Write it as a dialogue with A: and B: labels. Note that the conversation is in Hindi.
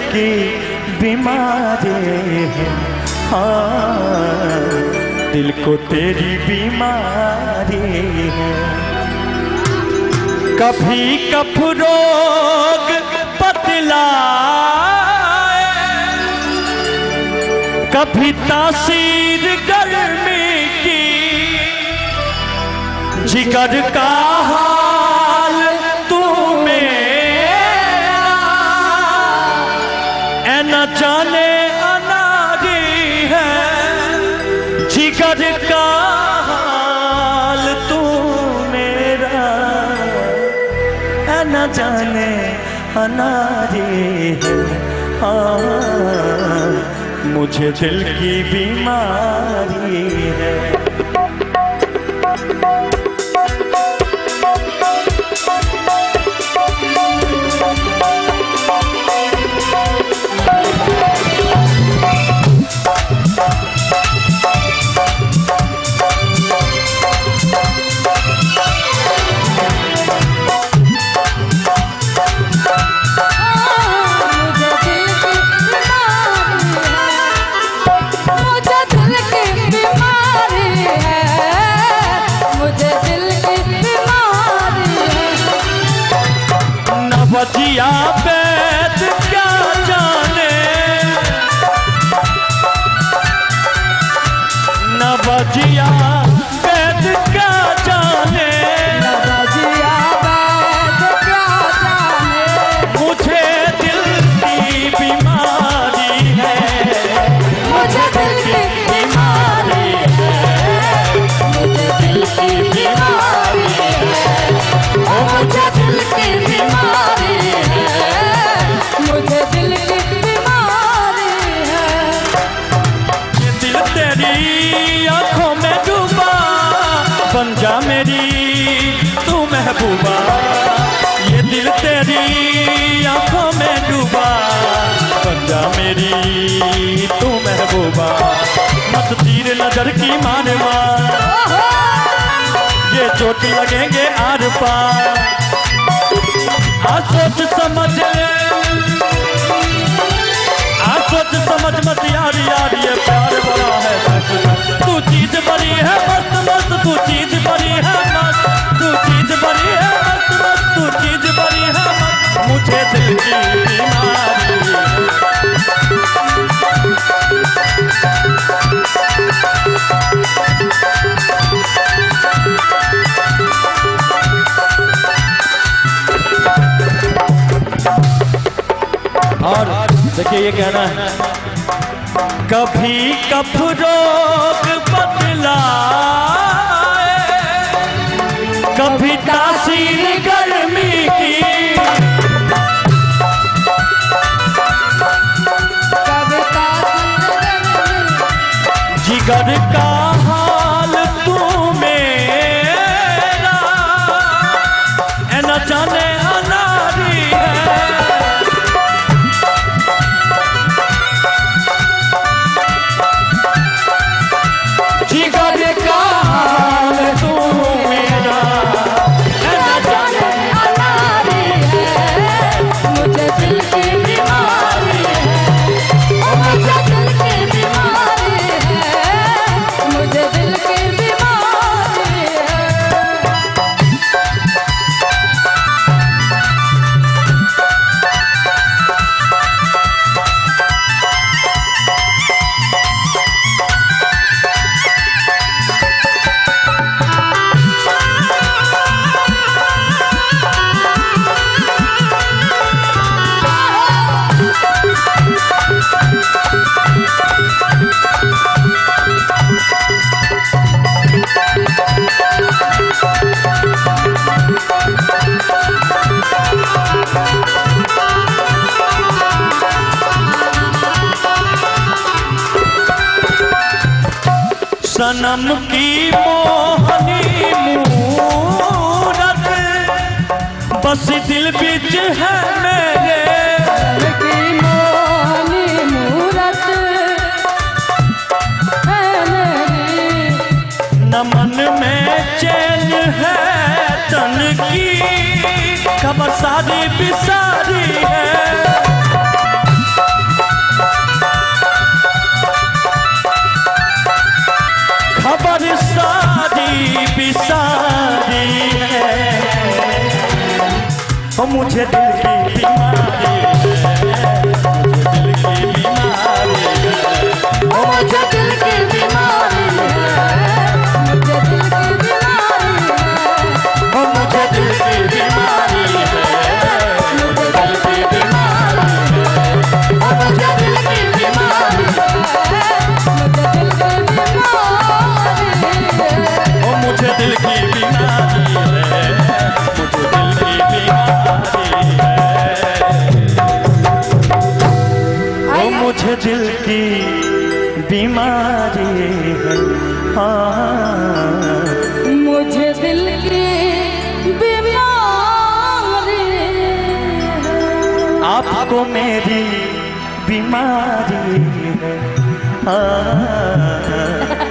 A: की बीमारी है। हाँ, दिल को तेरी बीमारी है। कभी कफ रोग बतलाए, कभी तासीर गर्मी की, जिगर का हाल तू मेरा ए न जाने अनारी है। जिगर का हाल तू मेरा ए न जाने अनारी है। हाँ, मुझे दिल की बीमारी है। बजिया बैठ क्या जाने, न बजिया बैठ क्या जाने,
B: न बजिया बैठ क्या जाने,
A: मुझे दिल की बीमारी है।
B: मुझे दिल की बीमारी है, मुझे दिल की बीमारी है, मुझे दिल की बीमारी है, मुझे दिल की बीमारी है।
A: ये दिल तेरी आंखों में डूबा, बन जा मेरी तू महबूबा। ये दिल तेरी आंखों में डूबा, बन जा मेरी तू महबूबा। मत तीर नजर की मार मार, ये चोट लगेंगे आर पार। सोच समझ मत यार यार, ये प्यार बड़ा है। तू चीज बड़ी है मस्त मस्त, तू चीज बड़ी है मस्त, तू चीज बड़ी है मस्त मस्त, तू चीज बड़ी है मस्त। मुझे दिल की बीमारी है। और देखिए ये कहना है, कभी कफ रोग बतलाए, कभी तासीर गर्मी की,
B: कभी
A: जिगर का हाल तू मेरा ए न जाने अनारी है। जिगर का हाल तू मेरा ए न जाने
B: अनारी है, मुझे दिल की बीमारी है, मुझे दिल की बीमारी है, मुझे दिल की बीमारी है।
A: सनम की मोहनी मूरत बस दिल बिच है मेरे,
B: की मोहनी मूरत है मेरी,
A: न मन में चैन है तन की, खबर सारी बिसारी है। मुझे दिल की बीमारी है, मुझे दिल की बीमारी है,
B: ओ मुझे दिल की बीमारी है, मुझे दिल की बीमारी है,
A: ओ मुझे दिल की बीमारी है, मुझे दिल की बीमारी है,
B: ओ मुझे दिल की बीमारी है, मुझे दिल की बीमारी है।
A: ओ मुझे दिल की बीमारी है, मुझे दिल की बीमारी है, ओ मुझे दिल की बीमारी है, हाँ
B: मुझे दिल की बीमारी है।
A: आपको मेरी बीमारी है, हाँ